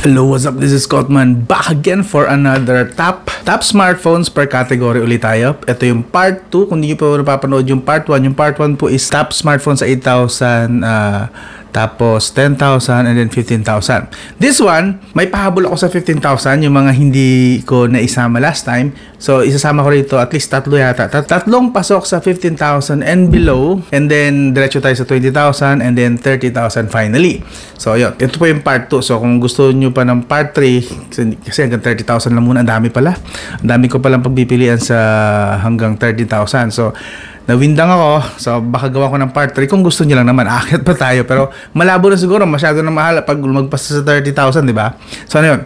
Hello, what's up? This is Scotman back again for another top smartphones per category ulit tayo. Ito yung part 2. Kung hindi nyo pa napapanood yung part 1, yung part 1 po is top smartphones sa 8,000, tapos 10,000 and then 15,000. This one, may pahabol ako sa 15,000, yung mga hindi ko naisama last time. So, isasama ko rito at least tatlo yata. Tatlong pasok sa 15,000 and below. And then, diretso tayo sa 20,000 and then 30,000 finally. So, yun. Ito po yung part 2. So, kung gusto nyo pa ng part 3, kasi hanggang 30,000 lang muna. Ang dami pala. Ang dami ko palang pagpipilian sa hanggang 30,000. So, nawindang ako, so baka gawa ko ng part 3 kung gusto niyo lang naman. Aakyat pa tayo, pero malabo na siguro, masyado na mahal pag lumagpas sa 30,000, di ba? So ano yun?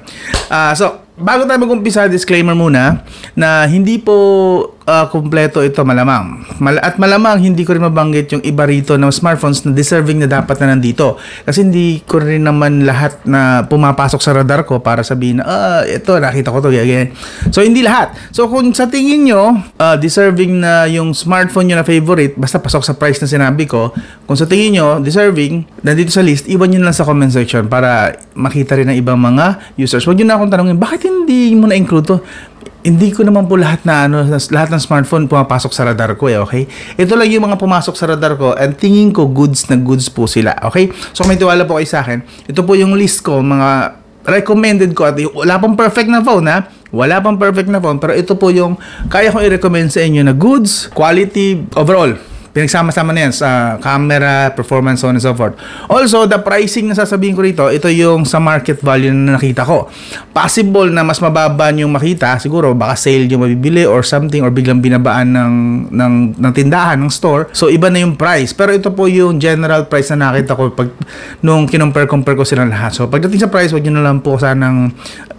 So bago tayo mag-umpisa, disclaimer muna na hindi po kumpleto ito malamang. At malamang hindi ko rin mabanggit yung iba rito ng smartphones na deserving na dapat na nandito. Kasi hindi ko rin naman lahat na pumapasok sa radar ko para sabihin na, ito, nakita ko to, ganyan. So hindi lahat. So kung sa tingin nyo, deserving na yung smartphone nyo na favorite, basta pasok sa price na sinabi ko, kung sa tingin nyo, deserving, nandito sa list, iwan nyo lang sa comment section para makita rin ng ibang mga users. Huwag nyo na akong tanongin, bakit hindi mo na-include to? Hindi ko naman po lahat ng smartphone pumapasok sa radar ko okay? Ito lang yung mga pumasok sa radar ko and tingin ko goods na goods po sila, okay? So may tiwala po kayo sa akin. Ito po yung list ko, mga recommended ko at wala pang perfect na phone wala pang perfect na phone, pero ito po yung kaya kong i-recommend sa inyo na goods, quality, overall. Pinagsama-sama na yan sa camera, performance, so on and so forth. Also, the pricing na sasabihin ko rito, ito yung sa market value na nakita ko. Possible na mas mababa yung makita, siguro baka sale yung mabibili or something, or biglang binabaan ng tindahan, ng store. So, iba na yung price. Pero ito po yung general price na nakita ko nung compare ko silang lahat. So, pagdating sa price, wag nyo na lang po sanang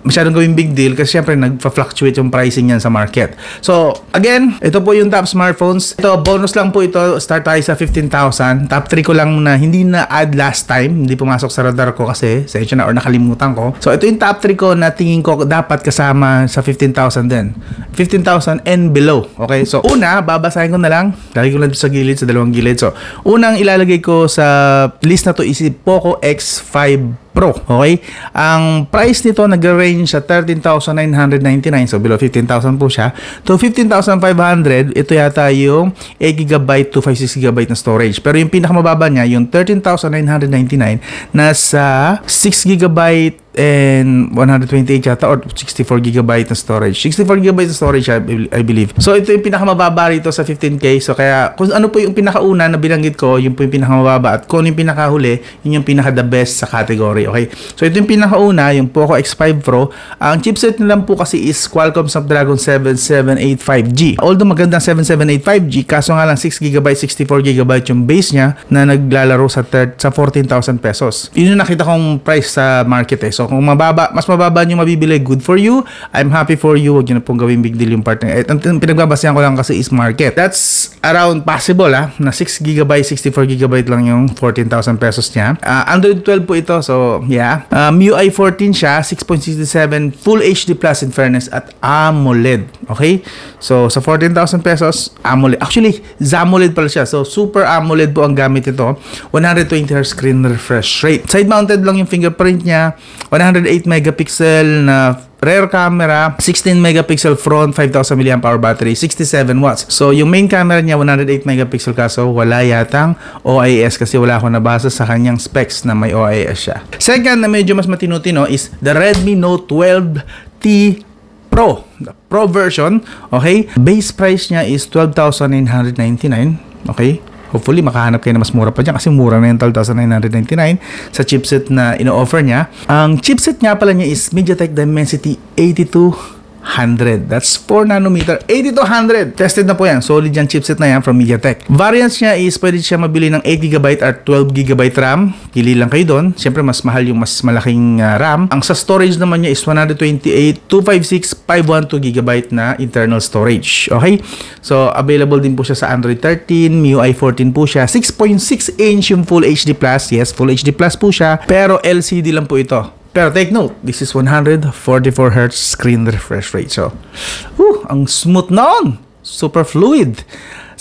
masyadong gawing big deal kasi syempre nagpa-fluctuate yung pricing yan sa market. So, again, ito po yung top smartphones. Ito, bonus lang po ito. Start tayo sa 15,000. Top 3 ko lang na hindi na-add last time. Hindi pumasok sa radar ko kasi sensya na or nakalimutan ko. So, ito yung top 3 ko na tingin ko dapat kasama sa 15,000 din. 15,000 and below. Okay? So, una, babasahin ko na lang. Lagi ko lang sa gilid, sa dalawang gilid. So, unang ilalagay ko sa list na to is Poco X5 Pro. Okay? Ang price nito nag-range sa 13,999. So, below 15,000 po siya. To 15,500, ito yata yung 8GB, 256GB na storage. Pero yung pinakamababa niya, yung 13,999, nasa 6GB and 128 yata or 64GB na storage. 64GB na storage, I believe. So, ito yung pinakamababa rito sa 15K. So, kaya, kung ano po yung pinakauna na binanggit ko, yung po yung pinakamababa. At kung yung pinakahuli, yun yung pinaka-the best sa category. Okay? So, ito yung pinakauna, yung Poco X5 Pro. Ang chipset nila po kasi is Qualcomm Snapdragon 7785G. Although magandang 7785G, kaso nga lang 6GB, 64GB yung base niya na naglalaro sa 14,000 pesos. Yun yung nakita kong price sa market So, kung mas mababa nyo mabibili, good for you. I'm happy for you. Huwag nyo na pong gawing big deal yung part na. Ang pinagbabasihan ko lang kasi is market. That's around possible na 6GB, 64GB lang yung 14,000 pesos niya. Android 12 po ito. So, yeah. MIUI 14 siya. 6.67 Full HD Plus in fairness at AMOLED. Okay? So, sa 14,000 pesos, AMOLED. Actually, ZAMOLED pala siya. So, Super AMOLED po ang gamit ito. 120Hz screen refresh rate. Side-mounted lang yung fingerprint niya. 108 megapixel na rear camera, 16 megapixel front, 5,000 mAh battery, 67 watts. So, yung main camera niya, 108 megapixel kaso wala yatang OIS kasi wala akong nabasa sa kanyang specs na may OIS siya. Second na medyo mas matino-tino is the Redmi Note 12T Pro. The Pro version, okay? Base price niya is 12,999, okay? Hopefully, makahanap kayo na mas mura pa dyan kasi mura na yung 12,999 sa chipset na ino-offer niya. Ang chipset nga pala niya is MediaTek Dimensity 8200. That's 4 nanometer, 8200. Tested na po yan. Solid yung chipset na yan from MediaTek. Variants niya is pwede siya mabili ng 8GB at 12GB RAM. Pili lang kayo doon. Siyempre, mas mahal yung mas malaking RAM. Ang sa storage naman niya is 128, 256, 512GB na internal storage. Okay? So, available din po siya sa Android 13, MIUI 14 po siya. 6.6 inch yung Full HD Plus. Yes, Full HD Plus po siya. Pero LCD lang po ito. Pero take note, this is 144Hz screen refresh rate. So, ang smooth noon. Super fluid.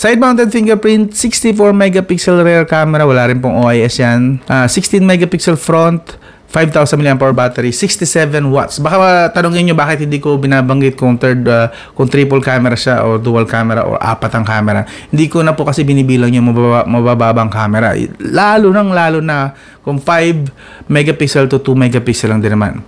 Side-mounted fingerprint, 64 megapixel rear camera. Wala rin pong OIS yan. 16 megapixel front, 5,000 mAh battery, 67 watts. Baka tanongin nyo bakit hindi ko binabanggit kung kung triple camera siya o dual camera o apat ang camera. Hindi ko na po kasi binibilang yung mabababang camera. Lalo na kung 5 megapixel to 2 megapixel lang din naman.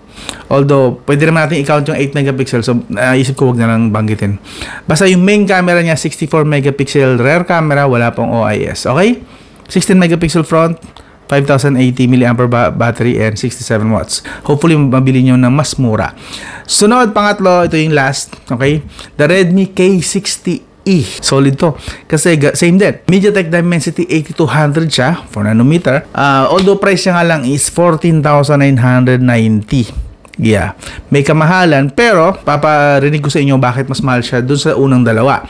Although, pwede naman natin i-count yung 8 megapixel. So, isip ko wag na lang banggitin. Basta yung main camera niya, 64 megapixel rear camera, wala pong OIS. Okay? 16 megapixel front, 5,080 mAh battery and 67 watts. Hopefully, mabili nyo ng mas mura. Sunod, pangatlo, ito yung last. Okay? The Redmi K60E. Solid to. Kasi same din. MediaTek Dimensity 8200 siya, 4 nanometer. Although price niya nga lang is 14,990. Yeah. May kamahalan, pero paparinig ko sa inyo bakit mas mahal siya dun sa unang dalawa.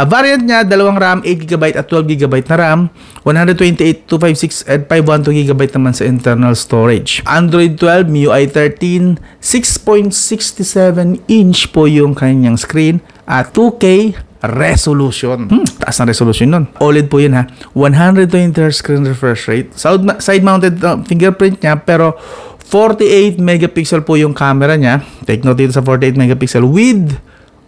Variant niya, dalawang RAM, 8GB at 12GB na RAM, 128, 256 at 512GB naman sa internal storage. Android 12, MIUI 13, 6.67 inch po yung kanyang screen at 2K resolution. Taas na resolution nun. OLED po yun ha. 120Hz screen refresh rate. Side-mounted fingerprint niya, pero 48 megapixel po yung camera niya. Take note dito sa 48 megapixel with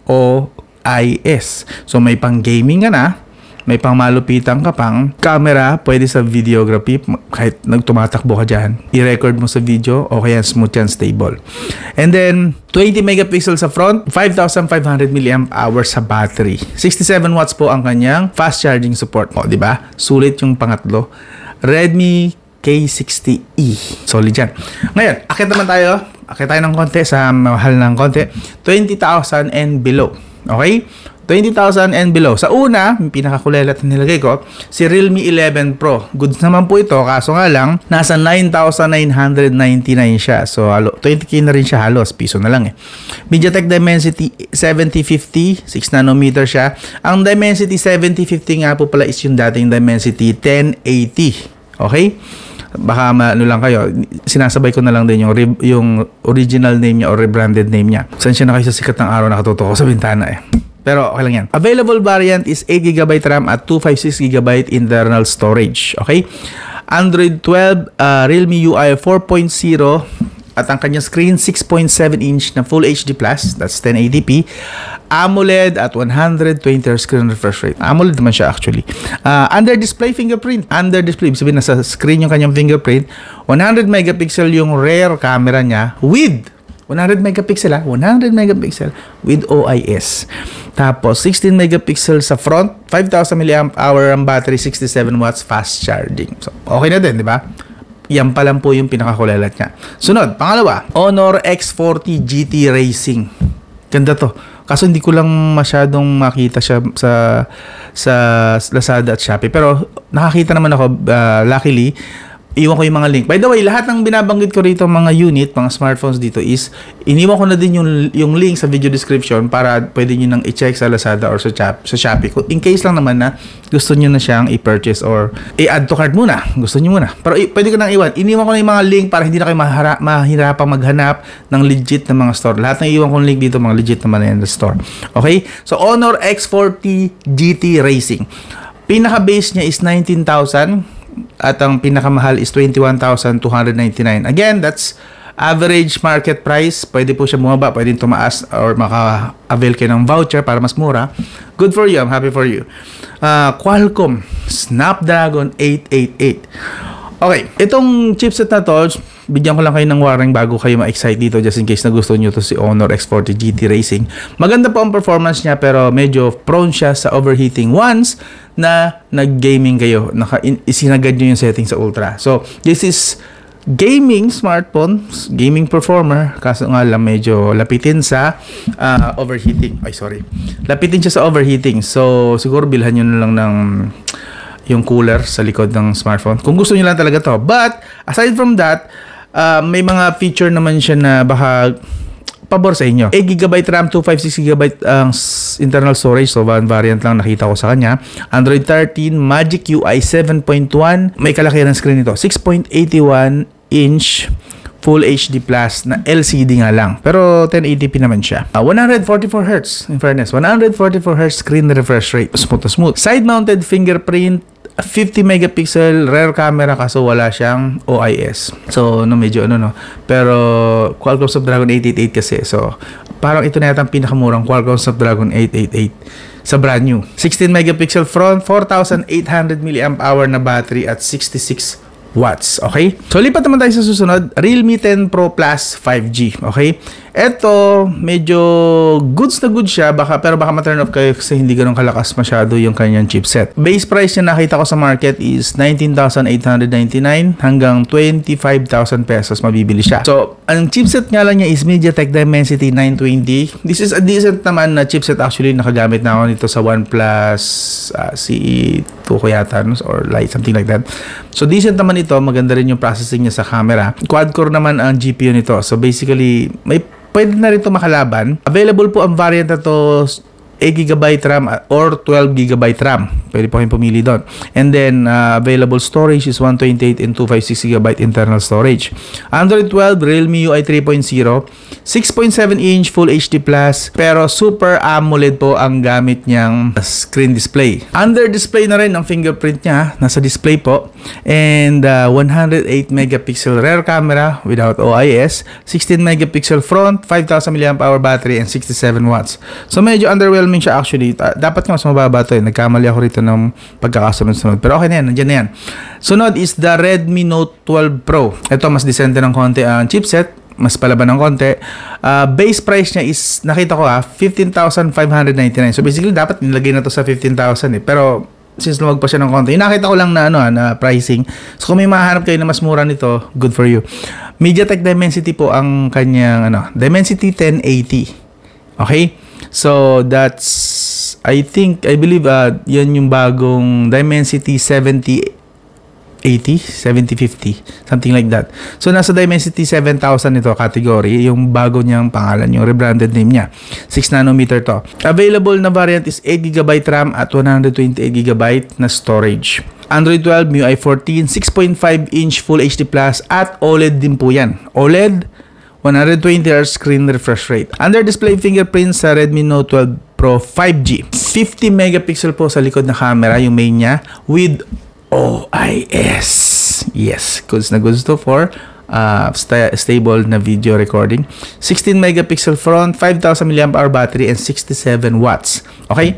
OIS. So may pang gaming ka na, may pang malupitan ka pang camera, pwede sa videography, kahit nagtumatakbo ka dyan, i-record mo sa video, o kaya smooth yan, stable. And then 20 megapixel sa front, 5,500 mAh sa battery, 67 watts po ang kanyang fast charging support. O diba, sulit yung pangatlo. Redmi K60E, solid yan. Ngayon, akit naman tayo, ng konti sa mahal ng konti, 20,000 and below. Okay? 20,000 and below. Sa una, yung pinakakulelat na nilagay ko, si Realme 11 Pro. Goods naman po ito, kaso nga lang, nasa 9,999 siya. So, 20k na rin siya halos. Piso na lang eh. MediaTek Dimensity 7050, 6 nanometer siya. Ang Dimensity 7050 nga po pala is yung dating Dimensity 1080. Okay? Baka ano lang kayo, sinasabay ko na lang din yung original name niya or rebranded name niya. Saan siya na kayo sa sikat ng araw nakatutok ko sa bintana eh. Pero okay lang yan. Available variant is 8GB RAM at 256GB internal storage. Okay? Android 12, Realme UI 4.0 at ang kanyang screen 6.7 inch na Full HD+, that's 1080p. AMOLED at 120Hz screen refresh rate. AMOLED naman siya actually. Under display fingerprint. Under display, sabihin nasa screen yung kanyang fingerprint. 100 megapixel yung rear camera niya with 100 megapixel 100 megapixel with OIS. Tapos 16 megapixel sa front, 5,000 mAh ang battery, 67 watts fast charging. So okay na din, di ba? Yan pa lang po yung pinakakulelat niya. Sunod, pangalawa, Honor X40 GT Racing. Ganda to. Kaso hindi ko lang masyadong makita siya sa Lazada at Shopee. Pero nakakita naman ako, luckily, iwan ko yung mga link. By the way, lahat ng binabanggit ko rito, mga unit, mga smartphones dito is, iniwan ko na din yung link sa video description para pwede nyo nang i-check sa Lazada or sa Shopee. In case lang naman na gusto nyo na siyang i-purchase or i-add to cart muna. Gusto nyo muna. Pero pwede ko nang iwan. Iniwan ko na yung mga link para hindi na kayo mahirapang maghanap ng legit na mga store. Lahat ng iwan kong link dito, mga legit naman na yan na store. Okay? So, Honor X40 GT Racing. Pinaka-base niya is 19,000. At ang pinakamahal is 21,299. Again, that's average market price. Pwede po siya bumaba, pwede tumaas or maka-avail kayo ng voucher para mas mura. Good for you, I'm happy for you. Qualcomm Snapdragon 888. Okay, itong chipset na to, bigyan ko lang kayo ng warning bago kayo ma-excite dito just in case na gusto nyo to si Honor X40 GT Racing. Maganda po ang performance niya pero medyo prone siya sa overheating once na nag-gaming kayo. Isinagad nyo yung setting sa Ultra. So, this is gaming smartphone, gaming performer, kaso nga lang medyo lapitin sa overheating. Ay, sorry. Lapitin siya sa overheating. So, siguro bilhan nyo na lang ng yung cooler sa likod ng smartphone. Kung gusto niyo lang talaga to. But, aside from that, may mga feature naman siya na baka pabor sa inyo. 8GB RAM, 256GB ang internal storage. So, variant lang nakita ko sa kanya. Android 13, Magic UI 7.1. May kalakihan ng screen nito. 6.81 inch Full HD Plus na LCD nga lang. Pero 1080p naman siya. 144Hz in fairness. 144Hz screen refresh rate. Smooth to smooth. Side-mounted fingerprint 50 megapixel rear camera kaso wala siyang OIS. So, medyo no. Pero, Qualcomm Snapdragon 888 kasi. So, parang ito na yata ang pinakamurang Qualcomm Snapdragon 888 sa brand new. 16 megapixel front, 4,800 mAh na battery at 66 watts. Okay? So, lipat naman tayo sa susunod. Realme 10 Pro Plus 5G. Okay? Ito, medyo goods na good siya, pero baka ma-turn off kayo kasi hindi ganun kalakas masyado yung kanyang chipset. Base price niya nakita ko sa market is 19,899 hanggang 25,000 pesos mabibili siya. So, ang chipset nga lang niya is MediaTek Dimensity 920. This is a decent naman na chipset actually. Nakagamit na ako nito sa OnePlus CE2 ko yata or Lite, something like that. So, decent naman ito. Maganda rin yung processing niya sa camera. Quad-core naman ang GPU nito. So, basically, pwede na rin ito makalaban. Available po ang variant na to 8GB RAM or 12GB RAM. Pwede po kayong pumili doon. And then, available storage is 128 and 256GB internal storage. Android 12, Realme UI 3.0, 6.7-inch Full HD+, pero Super AMOLED po ang gamit niyang screen display. Under display na rin ang fingerprint niya. Nasa display po. And 108 megapixel rear camera without OIS, 16 megapixel front, 5,000 mAh battery, and 67 watts. So, medyo underwhelming siya actually. Dapat nga mas mababa ito. Nagkamali ako rito ng pagkakasunod-sunod. Pero okay na yan. Nandiyan na yan. Sunod is the Redmi Note 12 Pro. Ito, mas decente ng konti ang chipset. Mas palaban ng konti. Base price niya is, nakita ko 15,599. So basically, dapat nilagay na to sa 15,000 Pero, since lumag pa siya ng konti, nakita ko lang na, na pricing. So kung may mahanap kayo na mas mura nito, good for you. MediaTek Dimensity po ang kanyang, Dimensity 1080. Okay? So, that's, I believe, yan yung bagong Dimensity 7080, 7050, something like that. So, nasa Dimensity 7000 ito, category, yung bago niyang pangalan, yung rebranded name niya. 6nm to. Available na variant is 8GB RAM at 128GB na storage. Android 12, MIUI 14, 6.5-inch Full HD Plus at OLED din po yan. OLED, 120Hz screen refresh rate. Under display fingerprint sa Redmi Note 12 Pro 5G. 50 megapixel po sa likod na camera, yung main niya, with OIS. Yes, goods na goods to for stable na video recording. 16 megapixel front, 5,000 mAh battery, and 67 watts. Okay?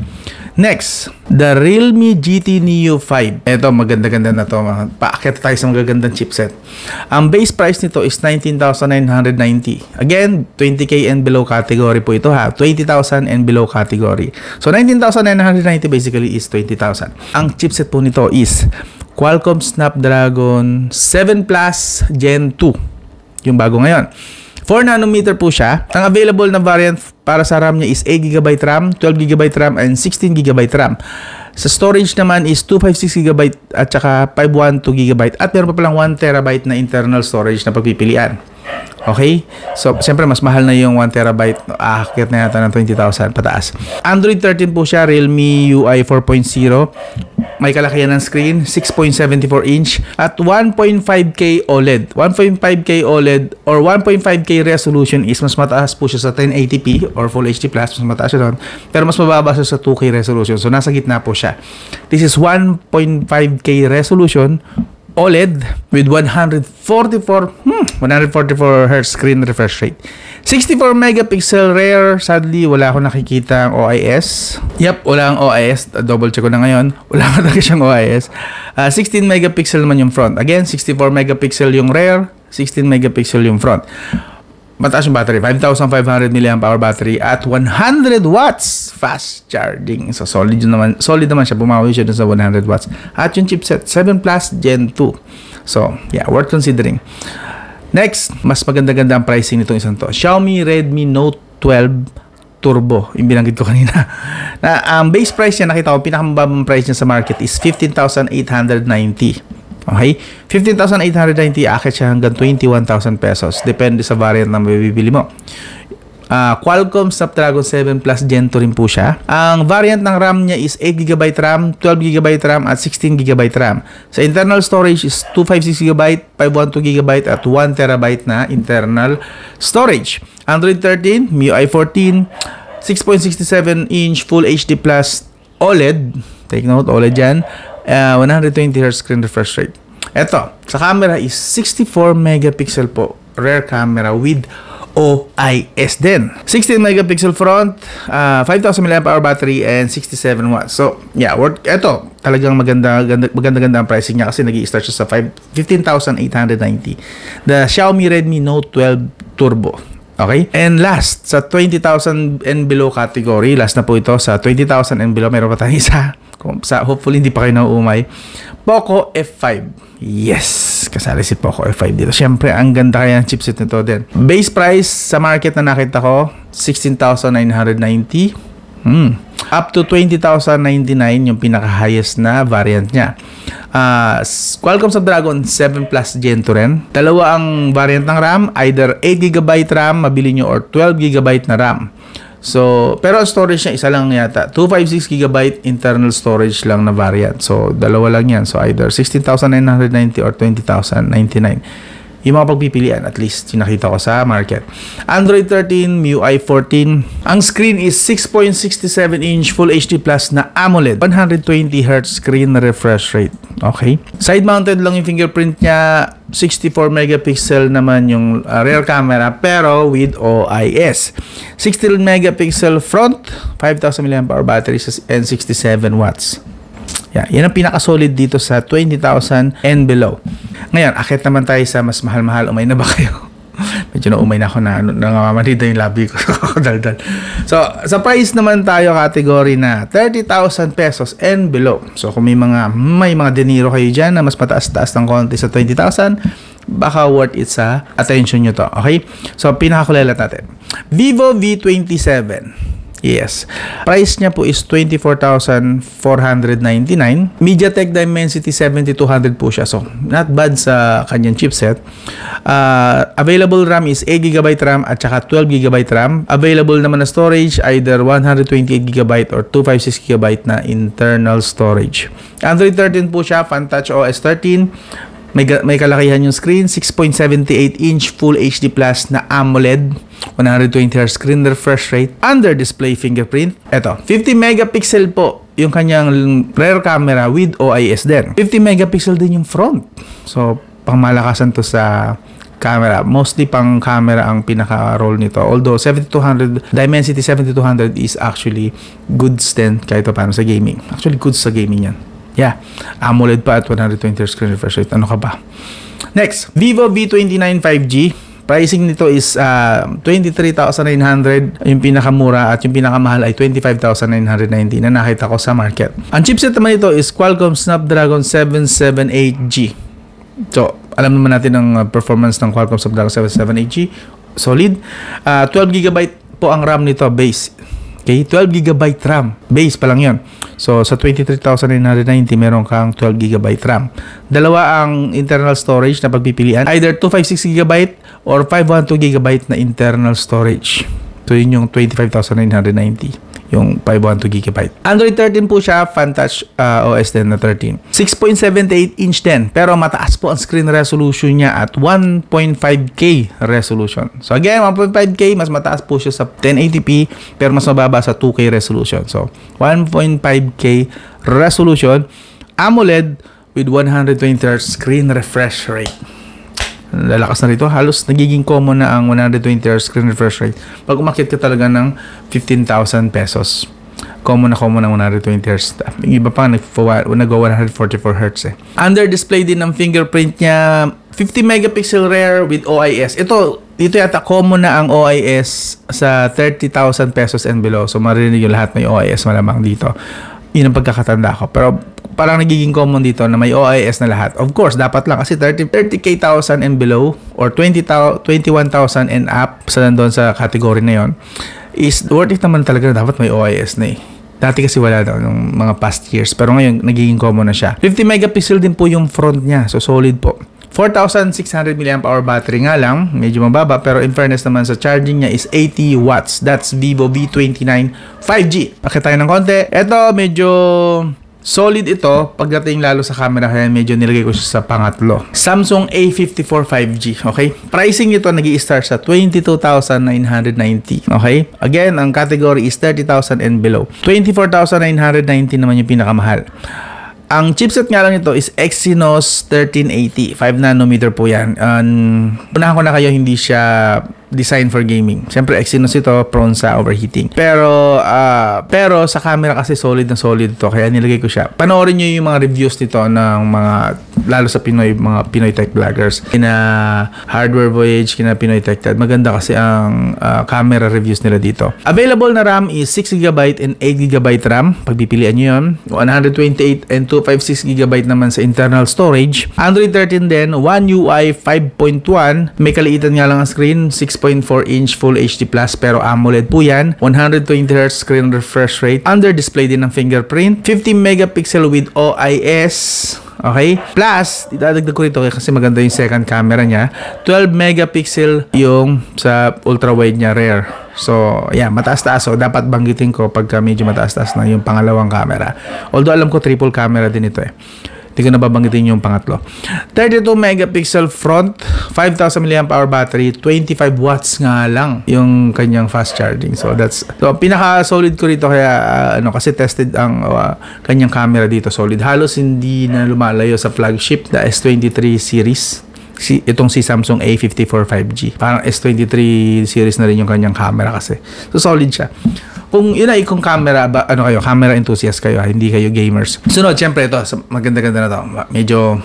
Next, the Realme GT Neo 5. Ito, maganda-ganda na to. Paakyat tayo sa magagandang chipset. Ang base price nito is 19,990. Again, 20K and below category po ito 20,000 and below category. So, 19,990 basically is 20,000. Ang chipset po nito is Qualcomm Snapdragon 7 Plus Gen 2. Yung bago ngayon. 4nm po siya. Ang available na variant para sa RAM niya is 8GB RAM, 12GB RAM, and 16GB RAM. Sa storage naman is 256GB at saka 512GB at meron pa palang 1TB na internal storage na pagpipilian. Okay? So, siyempre, mas mahal na yung 1TB. Akit na yata ng 20,000 pataas. Android 13 po siya, Realme UI 4.0. May kalakihan ng screen, 6.74-inch at 1.5K OLED. 1.5K OLED or 1.5K resolution is mas mataas po siya sa 1080p or Full HD+. Mas mataas siya doon. Pero mas mababa siya sa 2K resolution. So, nasa gitna po siya. This is 1.5K resolution OLED with 144Hz screen refresh rate. 64 megapixel rear. Sadly, wala akong nakikita ang OIS. Yep, wala ang OIS. Double check ko na ngayon. Wala ka talaga siyang OIS. 16 megapixel naman yung front. Again, 64 megapixel yung rear, 16 megapixel yung front. Mataas yung battery, 5,500 mAh battery at 100 watts fast charging. So solid naman siya, bumawi siya dun sa 100 watts. At yung chipset 7 Plus Gen 2. So, yeah, worth considering. Next, mas maganda-ganda ang pricing nitong isang to. Xiaomi Redmi Note 12 Turbo, yung binanggit ko kanina. Na ang base price niya, nakita ko, pinakamababang price niya sa market is 15,890. Okay? 15,890, akit siya hanggang 21,000 pesos. Depende sa variant na mabibili mo. Qualcomm Snapdragon 7 Plus Gen 2 rin po siya. Ang variant ng RAM niya is 8GB RAM, 12GB RAM at 16GB RAM. Sa internal storage is 256GB, 512GB at 1TB na internal storage. Android 13, MIUI 14, 6.67-inch Full HD Plus OLED. Take note, OLED yan. 120Hz screen refresh rate. Ito, sa camera is 64 megapixel po. Rear camera with OIS din. 16 megapixel front, 5,000 mAh battery, and 67 watts. So, yeah, ito, talagang maganda ang pricing niya kasi nag-i-start siya sa 15,890. The Xiaomi Redmi Note 12 Turbo. Okay? And last, sa 20,000 and below category, last na po ito, sa 20,000 and below, meron pa tayo isa. Hopefully, hindi pa kayo nauumay. Poco F5. Yes! Kasali si Poco F5 dito. Siyempre, ang ganda kaya ng chipset nito din. Base price sa market na nakita ko, 16,990. Up to 20,099 yung pinaka-highest na variant niya. Qualcomm Snapdragon 7 Plus Gen 2 rin. Dalawa ang variant ng RAM, either 8GB RAM mabili nyo or 12GB na RAM. So, pero ang storage niya isa lang yata. 256GB internal storage lang na variant. So, dalawa lang yan. So, either 16,990 or 20,099. Yung mga pagpipilian, at least, yung nakita ko sa market. Android 13, MIUI 14. Ang screen is 6.67-inch Full HD Plus na AMOLED. 120Hz screen refresh rate. Okay? Side-mounted lang yung fingerprint niya. 64 megapixel naman yung rear camera, pero with OIS. 16 megapixel front, 5,000 mAh battery, and 67 watts. Yeah, yan ang pinaka-solid dito sa 20,000 and below. Ngayon, akit naman tayo sa mas mahal-mahal. Umay na ba kayo? Medyo na-umay na ako na nangangamanid na yung labi ko. Daldal. So, sa price naman tayo category na 30,000 pesos and below. So, kung may mga dinero kayo dyan na mas mataas-taas ng konti sa 20,000, baka worth it sa attention nyo to. Okay? So, pinakakulelat natin. Vivo V27. Yes. Price niya po is 24,499. MediaTek Dimensity 7200 po siya. So, not bad sa kanyang chipset. Available RAM is 8GB RAM at saka 12GB RAM. Available naman na storage, either 128GB or 256GB na internal storage. Android 13 po siya, FunTouch OS 13. May kalakihan yung screen, 6.78-inch Full HD Plus na AMOLED, 120Hz screen refresh rate, under display fingerprint. Ito, 50 megapixel po yung kanyang rear camera with OIS din. 50 megapixel din yung front. So, pangmalakasan to sa camera. Mostly pang camera ang pinaka-role nito. Although 7200, Dimensity 7200 is actually goods din kahit paano sa gaming. Actually, goods sa gaming yan. Yeah, AMOLED pa at 120Hz screen refresh rate. Ano ka ba? Next, Vivo V29 5G. Pricing nito is 23,900 yung pinakamura at yung pinakamahal ay 25,990 na nakita ko sa market. Ang chipset naman ito is Qualcomm Snapdragon 778G. So, alam naman natin ang performance ng Qualcomm Snapdragon 778G. Solid. 12GB po ang RAM nito, base. Okay, 12GB RAM. Base pa lang yun. So, sa 23,990, meron kang 12GB RAM. Dalawa ang internal storage na pagpipilian. Either 256GB or 512GB na internal storage. So, yun yung 25,990. Yung 512GB. Android 13 po siya. FunTouch OS din na 13. 6.78-inch din. Pero mataas po ang screen resolution niya at 1.5K resolution. So again, 1.5K, mas mataas po siya sa 1080p, pero mas mababa sa 2K resolution. So 1.5K resolution. AMOLED with 120Hz screen refresh rate. Lalakas na rito. Halos nagiging common na ang 120Hz screen refresh rate. Pag umakit ka talaga ng 15,000 pesos. Common na ang 120Hz. Yung iba pa nag-go 144Hz eh. Under display din ng fingerprint niya. 50 megapixel rear with OIS. Dito yata common na ang OIS sa 30,000 pesos and below. So marinig yung lahat may OIS malamang dito. Yun ang pagkakatanda ko. Pero parang nagiging common dito na may OIS na lahat. Of course, dapat lang kasi 30K and below or 21,000 and up sa nandun sa category na yon is worth it naman talaga na dapat may OIS na eh. Dati kasi wala daw nung mga past years. Pero ngayon, nagiging common na siya. 50 megapixel din po yung front niya. So, solid po. 4,600 mAh battery nga lang. Medyo mababa. Pero in fairness naman sa charging niya is 80 watts. That's Vivo V29 5G. Pakita tayo ng konti. Ito, medyo solid ito pagdating lalo sa camera, kaya medyo nilagay ko siya sa pangatlo. Samsung A54 5G, okay? Pricing nito nag-i-start sa 22,990, okay? Again, ang category is 30,000 and below. 24,990 naman yung pinakamahal. Ang chipset nga lang nito is Exynos 1380. 5 nanometer po yan. Unahan ko na kayo, hindi siya design for gaming. Siyempre, Exynos ito, prone sa overheating. Pero sa camera kasi solid na solid ito. Kaya nilagay ko siya. Panoorin nyo yung mga reviews nito ng mga, lalo sa mga Pinoy tech vloggers. Kina Hardware Voyage, kina Pinoy Tech Dad. Maganda kasi ang camera reviews nila dito. Available na RAM is 6GB and 8GB RAM. Pagpipilian nyo yun. 128 and 256GB naman sa internal storage. Android 13 din. One UI 5.1. May kaliitan nga lang ang screen. 6.4-inch Full HD Plus pero AMOLED po yan. 120Hz screen refresh rate. Under display din ng fingerprint. 50 megapixel with OIS. Okay? Plus, idadagdag ko rito kasi maganda yung second camera niya. 12 megapixel yung sa ultra-wide niya rear. So, yeah, mataas-taas. So, dapat banggitin ko pagka medyo mataas-taas na yung pangalawang camera. Although, alam ko triple camera din ito eh. Hindi ko na babanggitin yung pangatlo. 32 megapixel front, 5,000 mAh battery, 25 watts nga lang yung kanyang fast charging. So pinaka-solid ko rito kaya kasi tested ang kanyang camera dito, solid. Halos hindi na lumalayo sa flagship na S23 series. Itong si Samsung A54 5G. Parang S23 series na rin yung kanyang camera kasi. So solid siya. Kung camera, camera enthusiast kayo, hindi kayo gamers. Sunod, syempre ito, maganda-ganda na to. Medyo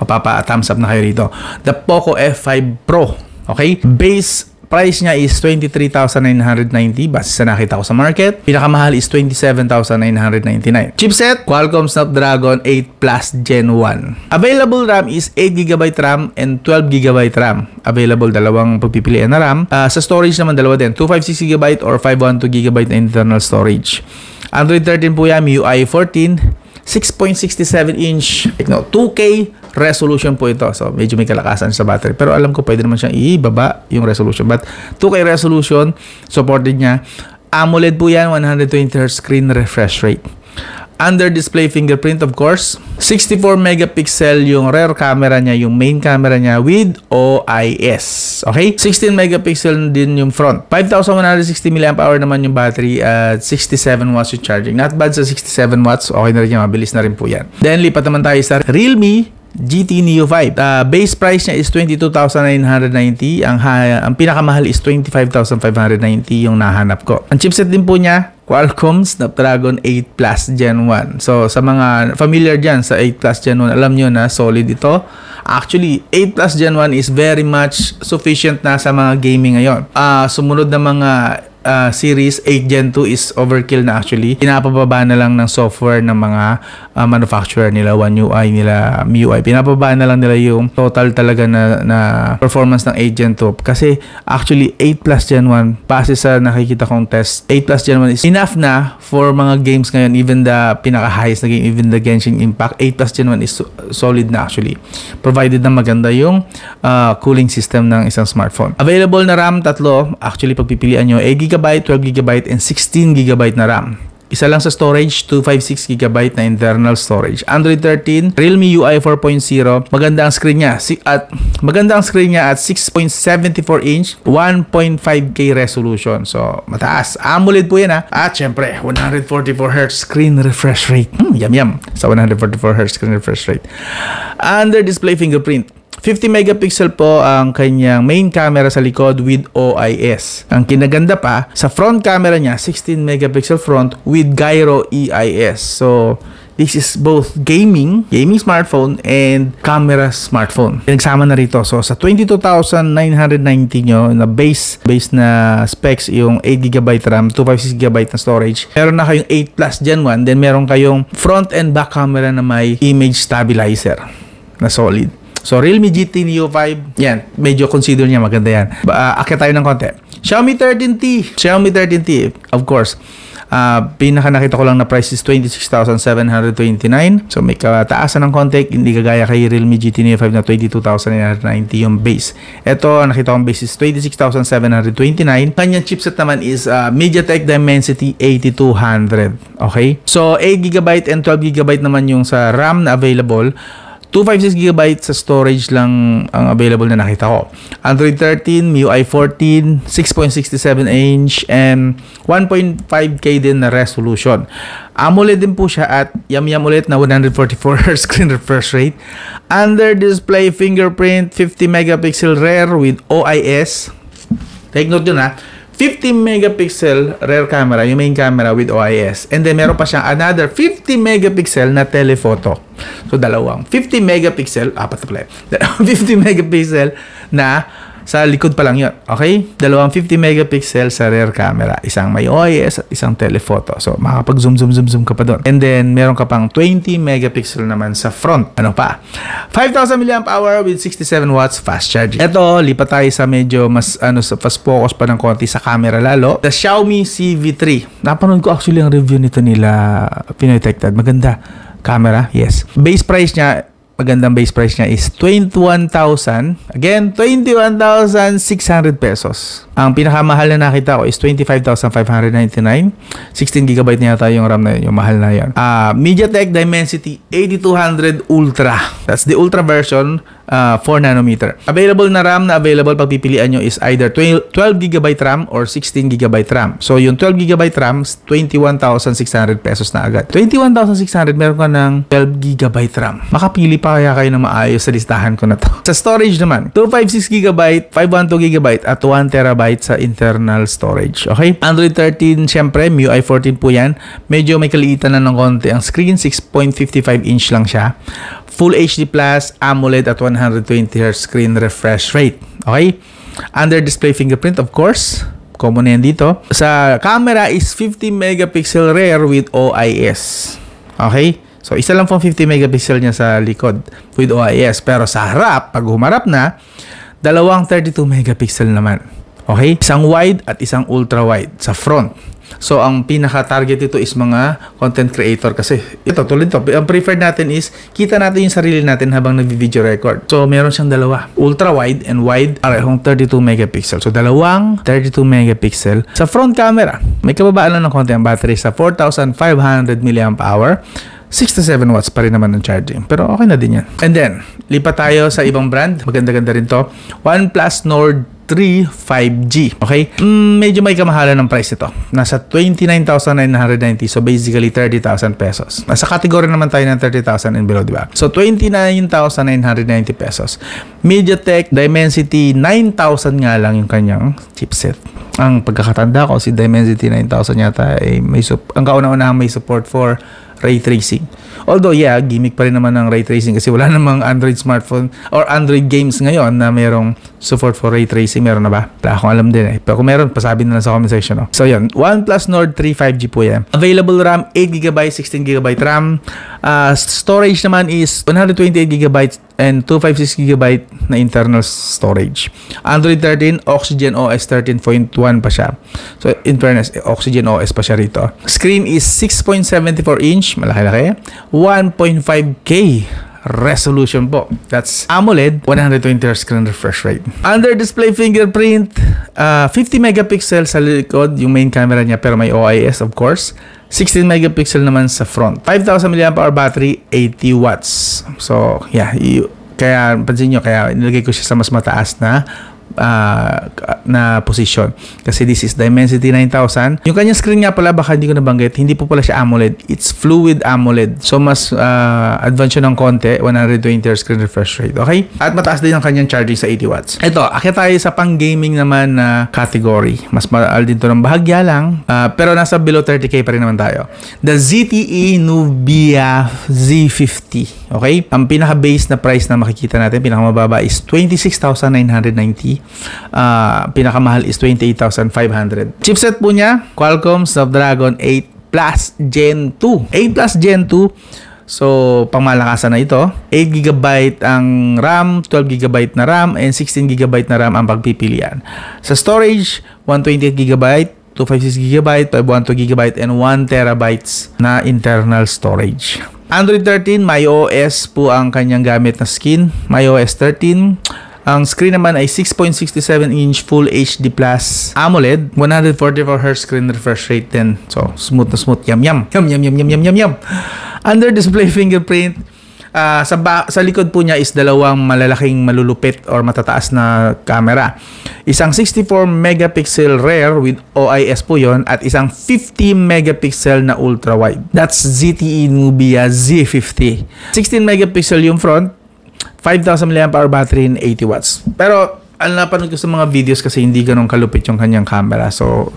mapapa-thumbs up na kayo rito. The Poco F5 Pro. Okay? Base price niya is 23,990 base sa nakita ko sa market. Pinakamahal is 27,999. Chipset, Qualcomm Snapdragon 8 Plus Gen 1. Available RAM is 8GB RAM and 12GB RAM. Available dalawang pagpipilian na RAM. Sa storage naman dalawa din, 256GB or 512GB na internal storage. Android 13 po yan, MIUI 14, 6.67-inch, 2K resolution po ito. So, medyo may kalakasan sa battery. Pero alam ko, pwede naman siyang ibaba yung resolution. But, 2K resolution, supported niya. AMOLED po yan, 120Hz screen refresh rate. Under display fingerprint, of course. 64 megapixel yung rear camera niya, yung main camera niya with OIS. Okay? 16 megapixel din yung front. 5,160 mAh naman yung battery at 67 watts yung charging. Not bad sa 67 watts. Okay na rin yan. Mabilis na rin po yan. Then, lipat naman tayo sa Realme GT Neo 5. Base price niya is 22,990. Ang pinakamahal is 25,590 yung nahanap ko. Ang chipset din po niya, Qualcomm Snapdragon 8 Plus Gen 1. So, sa mga familiar dyan sa 8 Plus Gen 1, alam nyo na solid ito. Actually, 8 Plus Gen 1 is very much sufficient na sa mga gaming ngayon. Sumunod na mga series 8 Gen 2 is overkill na actually. Pinapababa na lang ng software ng mga manufacturer nila, One UI nila, MIUI. Pinapababa na lang nila yung total talaga na performance ng 8 Gen 2. Kasi actually 8 Plus Gen 1, base sa nakikita kong test, 8 Plus Gen 1 is enough na for mga games ngayon. Even the pinaka-highest na game, even the Genshin Impact, 8 Plus Gen 1 is solid na actually. Provided na maganda yung cooling system ng isang smartphone. Available na RAM, tatlo. Actually, pagpipilian nyo, 8GB, 12GB, and 16GB na RAM. Isa lang sa storage, 256GB na internal storage. Android 13, Realme UI 4.0. Maganda ang screen niya. At 6.74-inch, 1.5K resolution. So, mataas. AMOLED po yan ha. At syempre, 144Hz screen refresh rate. Yum. Sa 144Hz screen refresh rate. Under display fingerprint. 50 megapixel po ang kanyang main camera sa likod with OIS. Ang kinaganda pa, sa front camera niya, 16 megapixel front with gyro EIS. So, this is both gaming smartphone and camera smartphone. Pinagsama na rito. So, sa 22,990 nyo na base na specs, yung 8GB RAM, 256GB na storage. Meron na kayong 8 Plus Gen 1, then meron kayong front and back camera na may image stabilizer na solid. So, Realme GT Neo 5, yan, medyo consider niya, maganda yan. Akit tayo ng konti. Xiaomi 13T, of course. Pinaka nakita ko lang na price is 26,729. So, may kataasan ng konti, hindi kagaya kay Realme GT Neo 5 na 22,990 yung base. Ito, nakita kong base is 26,729. Kanyang chipset naman is MediaTek Dimensity 8200. Okay? So, 8GB and 12GB naman yung sa RAM na available. 256GB sa storage lang ang available na nakita ko. Android 13, MIUI 14, 6.67 inch, and 1.5K din na resolution. AMOLED din po siya at yum ulit na 144Hz screen refresh rate. Under display fingerprint, 50 megapixel rear with OIS. Take note yun ha. 50 megapixel rear camera, yung main camera with OIS. And then meron pa siyang another 50 megapixel na telephoto. So dalawang 50 megapixel, apat na pala. 50 megapixel na sa likod pa lang yun. Okay? Dalawang 50 megapixel sa rear camera. Isang may OIS at isang telephoto. So, makapag-zoom ka pa doon. And then, meron ka pang 20 megapixel naman sa front. Ano pa? 5,000 mAh with 67 watts fast charging. Ito, lipat tayo sa medyo mas fast focus pa ng konti sa camera lalo. The Xiaomi CV3. Napanood ko actually ang review nito nila Pinoy Tech Dad. Maganda. Camera, yes. Base price niya, magandang base price niya is 21,000. Again, 21,600 pesos. Ang pinakamahal na nakita ko is 25,599. 16GB na yata yung RAM na yun, yung mahal na yun. MediaTek Dimensity 8200 Ultra. That's the Ultra version, 4nm. Available na RAM na available pag pipilian nyo is either 12GB RAM or 16GB RAM. So, yung 12GB RAM, 21,600 pesos na agad. 21,600, meron ka ng 12GB RAM. Makapili pa kaya kayo na maayos sa listahan ko na to. Sa storage naman, 256GB, 512GB at 1TB sa internal storage. Okay? Android 13, syempre, MIUI 14 po yan. Medyo may kaliitan na ng konti ang screen. 6.55 inch lang siya. Full HD+, AMOLED at 120Hz screen refresh rate. Okay? Under display fingerprint, of course. Common na yan dito. Sa camera is 50 megapixel rear with OIS. Okay? So, isa lang pong 50 megapixel niya sa likod with OIS. Pero sa harap, pag humarap na, dalawang 32 megapixel naman. Okay? Isang wide at isang ultra wide sa front. So, ang pinaka-target ito is mga content creator kasi ito, tulad ito. Ang preferred natin is kita natin yung sarili natin habang nag-video record. So, meron siyang dalawa. Ultra wide and wide, parehong 32 megapixel. So, dalawang 32 megapixel sa front camera. May kababaan lang ng konti ang battery sa 4,500 mAh. 67 watts pa rin naman ng charging. Pero okay na din yan. And then, lipat tayo sa ibang brand. Maganda-ganda rin to. OnePlus Nord 3 5G. Okay? Medyo may kamahalan ng price ito. Nasa 29,990. So, basically, 30,000 pesos. Nasa category naman tayo ng 30,000 and below, di ba? So, 29,990 pesos. MediaTek Dimensity 9,000 nga lang yung kanyang chipset. Ang pagkakatanda ko, si Dimensity 9,000 yata ay ang kauna-unahang may support for ray tracing. Although, yeah, gimmick pa rin naman ng ray tracing kasi wala namang Android smartphone or Android games ngayon na merong support for ray tracing. Meron na ba? Wala akong alam din eh. Pero kung meron, pasabi na lang sa comment section. No? So, yun. OnePlus Nord 3 5G po yan. Available RAM, 8GB, 16GB RAM. Storage naman is 128GB and 256GB na internal storage. Android 13, Oxygen OS 13.1 pa siya. So, in fairness, Oxygen OS pa siya rito. Screen is 6.74 inch, malaki-laki. 1.5K resolution po. That's AMOLED, 120Hz screen refresh rate. Under display fingerprint, 50 megapixel sa likod, yung main camera niya, pero may OIS of course. 16 megapixel naman sa front. 5,000 mAh battery, 80 watts. So, yeah, kaya pansin nyo, kaya nilagay ko siya sa mas mataas na position. Kasi this is Dimensity 9,000. Yung kanyang screen nga pala, baka hindi ko nabanggit, hindi po pala siya AMOLED. It's Fluid AMOLED. So, mas advance yun ng konti, 120Hz screen refresh rate. Okay? At mataas din ang kanyang charging sa 80 watts. Ito, akit tayo sa pang-gaming naman na category. Mas mahal din to ng bahagya lang. Pero nasa below 30K pa rin naman tayo. The ZTE Nubia Z50. Okay? Ang pinaka-base na price na makikita natin, pinakamababa is 26,990. Pinakamahal is 28,500. Chipset po niya, Qualcomm Snapdragon 8 Plus Gen 2. 8 Plus Gen 2. So, pangmalakasan na ito. 8GB ang RAM, 12GB na RAM, and 16GB na RAM ang pagpipilian. Sa storage, 128GB, 256GB, 512GB, and 1TB na internal storage. Android 13, MyOS po ang kanyang gamit na skin. MyOS 13. Ang screen naman ay 6.67 inch Full HD Plus AMOLED, 144Hz screen refresh rate din. So, smooth na smooth. Yum. Under display fingerprint, Sa likod po niya is dalawang malalaking malulupit or matataas na camera. Isang 64 megapixel rear with OIS po yon at isang 50 megapixel na ultra wide. That's ZTE Nubia Z50. 16 megapixel yung front, 5,000 mAh battery and 80 watts. Pero napanood ko sa mga videos kasi hindi ganun kalupit yung kanyang camera. So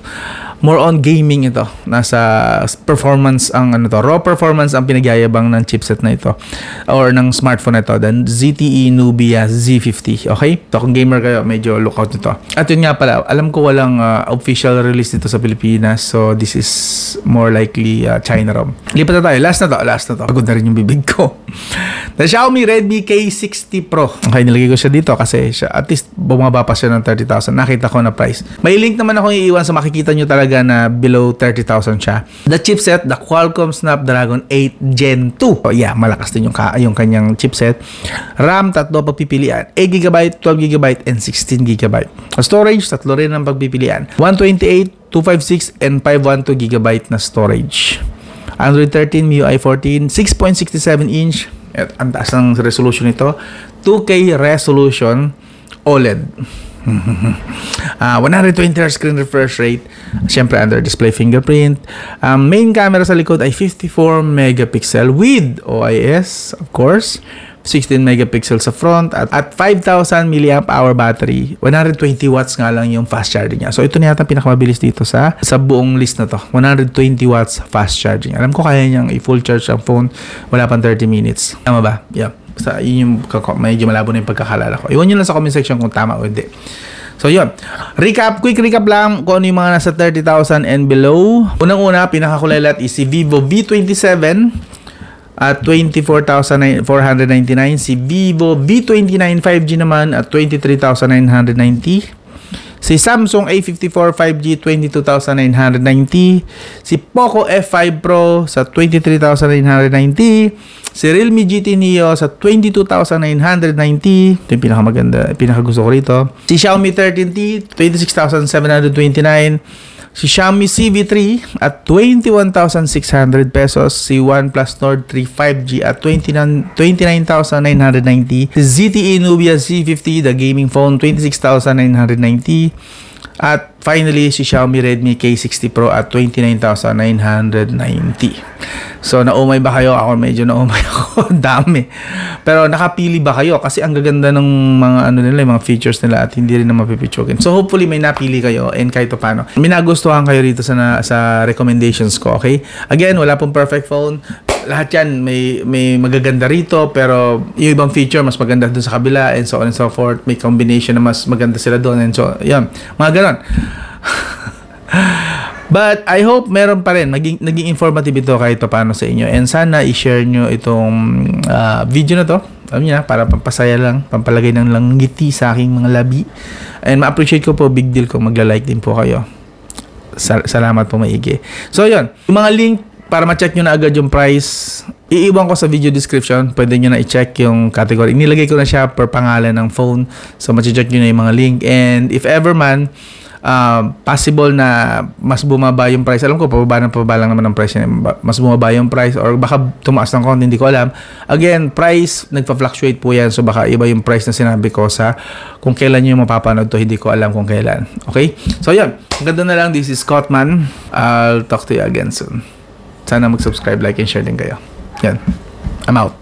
more on gaming ito. Nasa performance ang raw performance ang pinagyayabang ng chipset na ito or ng smartphone na ito than ZTE Nubia Z50. Okay? So kung gamer kayo, medyo lookout nito. At yun nga pala, alam ko walang official release dito sa Pilipinas. So this is more likely China ROM. Lipat na tayo. Last na to. Pagod na rin yung bibig ko. The Xiaomi Redmi K60 Pro. Okay, nilagay ko siya dito kasi siya, at least bumaba pa siya ng 30,000. Nakita ko na price. May link naman ako iiwan so makikita nyo talaga na below 30,000 siya. The chipset, the Qualcomm Snapdragon 8 Gen 2. Oh yeah, malakas din yung kanyang chipset. RAM, 3 pagpipilian. 8GB, 12GB, and 16GB. Storage, 3 rin ang pagpipilian. 128, 256, and 512GB na storage. Android 13, MIUI 14, 6.67 inch. At ang taas ng resolution nito. 2K resolution OLED. 120Hz screen refresh rate, syempre under display fingerprint. Main camera sa likod ay 54 megapixel with OIS, of course. 16 megapixel sa front at 5,000 mAh battery. 120 watts nga lang yung fast charging niya. So ito na yata pinakamabilis dito sa buong list na to. 120 watts fast charging. Alam ko kaya niyang i-full charge ang phone wala pang 30 minutes. Tama ba? Yeah. Basta yun yung medyo malabo na yung pagkakalala ko. Iwan nyo lang sa comment section kung tama o hindi. So yun. Quick recap lang kung ano yung mga nasa 30,000 and below. Unang-una, pinakakulelat is si Vivo V27 at 24,499. Si Vivo V29 5G naman at 23,990. Si Samsung A54 5G 22,990. Si Poco F5 Pro sa 23,990. Si Realme GT Neo sa 22,990. Ito yung pinakamaganda, pinakagusto ko rito. Si Xiaomi 13T 26,729. Si Xiaomi CV3 at 21,600 pesos. Si OnePlus Nord 3 5G at 29,990. Si ZTE Nubia Z50, the gaming phone, 26,990. At finally, si Xiaomi Redmi K60 Pro at 29,990. So, naumay ba kayo? Ako medyo naumay ako. Dami. Pero nakapili ba kayo? Kasi ang gaganda ng mga nila, mga features nila at hindi rin na mapipitsugin. So, hopefully may napili kayo and kahit paano. May nagustuhan kayo rito sa recommendations ko, okay? Again, wala pong perfect phone. Lahat yan may magaganda rito pero yung ibang feature mas maganda dun sa kabila and so on and so forth. May combination na mas maganda sila doon and so yan, mga ganon. But I hope meron pa rin naging informative ito kahit paano sa inyo and sana i-share nyo itong video na to, alam niyo na, para pampasaya lang, pampalagay ng ngiti sa aking mga labi and ma-appreciate ko po, big deal kung magla-like din po kayo. Salamat po maigi. So yun, yung mga link para ma-check nyo na agad yung price, iiwan ko sa video description. Pwede nyo na i-check yung category. Nilagay ko na siya per pangalan ng phone. So, ma-check nyo na yung mga link. And if ever man, possible na mas bumaba yung price. Alam ko, pababa lang naman ang price niya. Mas bumaba yung price or baka tumaas ng konti, hindi ko alam. Again, price, nagpa-fluctuate po yan. So, baka iba yung price na sinabi ko sa kung kailan nyo mapapanood to. Hindi ko alam kung kailan. Okay? So, yan. Ang ganda na lang. This is Scottman. I'll talk to you again soon. Sana mag-subscribe, like, and share din kayo. Yan. I'm out.